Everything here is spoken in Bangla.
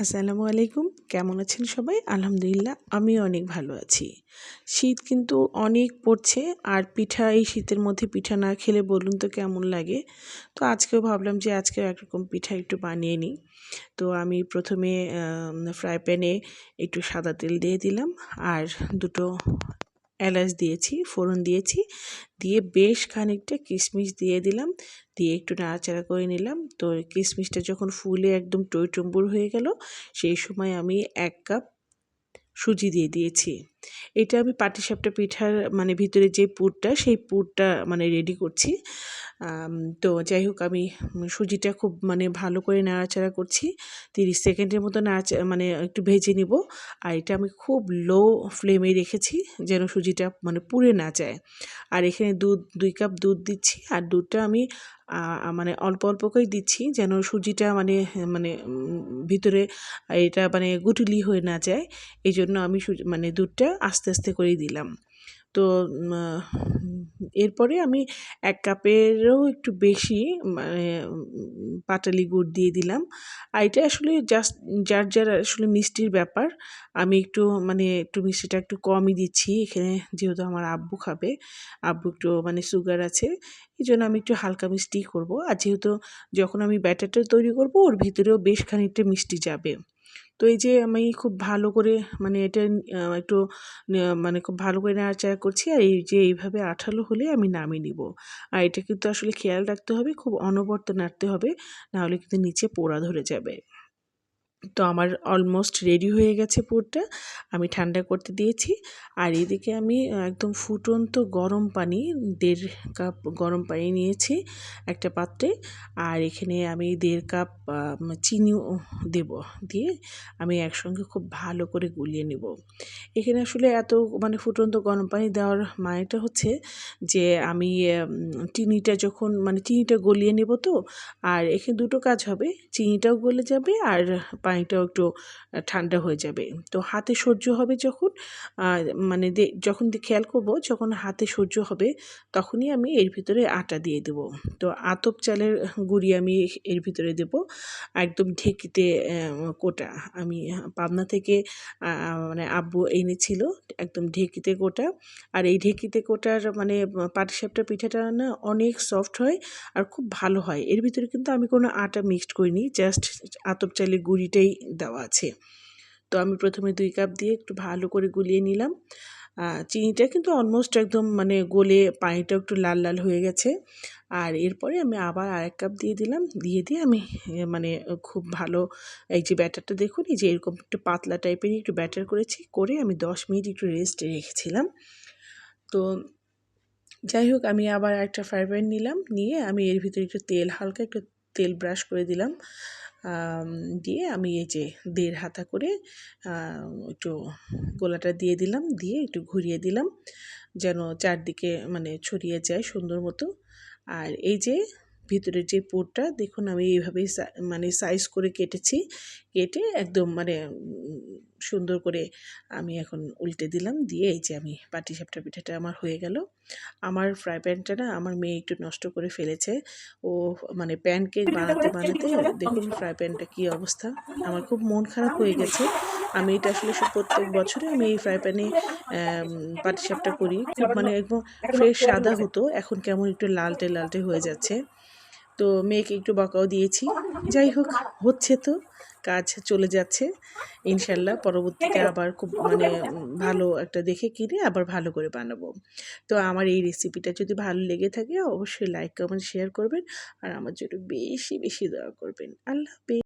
আসসালামু আলাইকুম। কেমন আছেন সবাই? আলহামদুলিল্লাহ আমিও অনেক ভালো আছি। শীত কিন্তু অনেক পড়ছে আর এই শীতের মধ্যে পিঠা না খেলে বলুন তো কেমন লাগে? তো আজকেও ভাবলাম যে আজকেও একরকম পিঠা একটু বানিয়ে নিই। তো আমি প্রথমে ফ্রাই প্যানে একটু সাদা তেল দিয়ে দিলাম আর দুটো এলাচ দিয়েছি, ফোড়ন দিয়েছি, দিয়ে বেশ খানিকটা কিশমিশ দিয়ে দিলাম, দিয়ে একটু নাড়াচাড়া করে নিলাম। তো কিশমিশটা যখন ফুলে একদম টইটুম্বুর হয়ে গেল, সেই সময় আমি ১ কাপ সুজি দিয়ে দিয়েছি। এটা আমি পাটিসাপটা পিঠার মানে ভিতরে যে পুরটা, সেই পুরটা মানে রেডি করছি। তো যাই হোক আমি সুজিটা খুব মানে ভালো করে নাড়াচাড়া করছি। ৩০ সেকেন্ডের মতো মানে একটু ভেজে নিব। আর এটা আমি খুব লো ফ্লেমে রেখেছি যেন সুজিটা মানে পুড়ে না যায়। আর এখানে ২ কাপ দুধ দিচ্ছি আর দুধটা আমি মানে অল্প অল্প করে দিচ্ছি যেন সুজিটা মানে মানে ভিতরে এটা মানে গুটুলি হয়ে না যায়। এইজন্য আমি মানে দুধটা আস্তে আস্তে করেই দিলাম। তো এরপরে আমি ১ কাপেরও একটু বেশি মানে পাটালি গুড় দিয়ে দিলাম। আর এটা আসলে জাস্ট যার আসলে মিষ্টির ব্যাপার। আমি একটু মিষ্টিটা একটু কমই দিচ্ছি এখানে, যেহেতু আমার আব্বু খাবে। আব্বু একটু মানে সুগার আছে। এজন্য আমি একটু হালকা মিষ্টিই করব। আর যেহেতু যখন আমি ব্যাটারটা তৈরি করব ওর ভিতরেও বেশ খানিকটা মিষ্টি যাবে। তো এই যে আমি খুব ভালো করে মানে এটা একটু মানে খুব ভালো করে নাড়াচাড়া করছি। আর এই যে এইভাবে আঠালো হলে আমি নামিয়ে নিব। আর এটা কিন্তু আসলে খেয়াল রাখতে হবে, খুব অনবরত নাড়তে হবে, নাহলে কিন্তু নিচে পোড়া ধরে যাবে। তো আমার অলমোস্ট রেডি হয়ে গেছে পুরটা। আমি ঠান্ডা করতে দিয়েছি। আর এদিকে আমি একদম ফুটন্ত গরম পানি ১.৫ কাপ গরম পানি নিয়েছি একটা পাত্রে। আর এখানে আমি ১.৫ কাপ চিনিও দেব। দিয়ে আমি একসঙ্গে খুব ভালো করে গুলিয়ে নেব। এখানে আসলে এত মানে ফুটন্ত গরম পানি দেওয়ার মানেটা হচ্ছে যে আমি চিনিটা গলিয়ে নেব তো। আর এখানে দুটো কাজ হবে, চিনিটাও গলে যাবে আর পানিটাও একটু ঠান্ডা হয়ে যাবে। তো হাতে সহ্য হবে যখন মানে যখন খেয়াল করব যখন হাতে সহ্য হবে তখনই আমি এর ভিতরে আটা দিয়ে দেব। তো আতপ চালের গুঁড়ি আমি এর ভিতরে দেব একদম ঢেঁকিতে কোটা। আমি পাবনা থেকে মানে আব্বু এনেছিল একদম ঢেঁকিতে কোটা। আর এই ঢেঁকিতে কোটার মানে পাটিসাপটা পিঠাটা না অনেক সফট হয় আর খুব ভালো হয়। এর ভিতরে কিন্তু আমি কোনো আটা মিক্সড করিনি, জাস্ট আতপ চালের গুঁড়িটাই দেওয়া আছে। তো আমি প্রথমে ২ কাপ দিয়ে একটু ভালো করে গুলিয়ে নিলাম। চিনিটা কিন্তু অলমোস্ট একদম মানে গলে পানিটাও একটু লাল লাল হয়ে গেছে। আর এরপরে আমি আবার আরেক কাপ দিয়ে দিলাম। দিয়ে আমি মানে খুব ভালো এই যে ব্যাটারটা দেখুন, এই যে এরকম একটু পাতলা টাইপেরই একটু ব্যাটার করেছি। করে আমি ১০ মিনিট একটু রেস্টে রেখেছিলাম। তো যাই হোক আমি আবার একটা ফ্রাই প্যান নিলাম। নিয়ে আমি এর ভিতরে হালকা একটু তেল ব্রাশ করে দিলাম। দিয়ে আমি এই যে ১.৫ হাতা করে একটু গোলাটা দিয়ে দিলাম। দিয়ে একটু ঘুরিয়ে দিলাম যেন চারদিকে মানে ছড়িয়ে যায় সুন্দর মতো। আর এই যে ভিতরের যে পুরটা দেখুন আমি এইভাবেই মানে সাইজ করে কেটেছি। কেটে একদম মানে সুন্দর করে আমি এখন উল্টে দিলাম। দিয়ে এই যে আমি পাটিসাপটা পিঠাটা আমার হয়ে গেল। আমার ফ্রাই প্যানটা না আমার মেয়ে একটু নষ্ট করে ফেলেছে। ও মানে প্যানকেক বানাতে বানাতে দেখুন ফ্রাই প্যানটা কী অবস্থা। আমার খুব মন খারাপ হয়ে গেছে। আমি এটা আসলে প্রত্যেক বছরে আমি এই ফ্রাই প্যানে পাটিসাপটা করি। খুব মানে একদম ফ্রেশ সাদা হতো, এখন কেমন একটু লালটে লালটে হয়ে যাচ্ছে। তো মেয়েকে একটু বকাও দিয়েছি। যাই হোক, হচ্ছে তো, কাজ চলে যাচ্ছে। ইনশাল্লাহ পরবর্তীতে আবার খুব মানে ভালো একটা দেখে কিনে আবার ভালো করে বানাবো। তো আমার এই রেসিপিটা যদি ভালো লেগে থাকে অবশ্যই লাইক, কমেন্ট, শেয়ার করবেন। আর আমার জন্য বেশি বেশি দোয়া করবেন। আল্লাহ হাফেজ।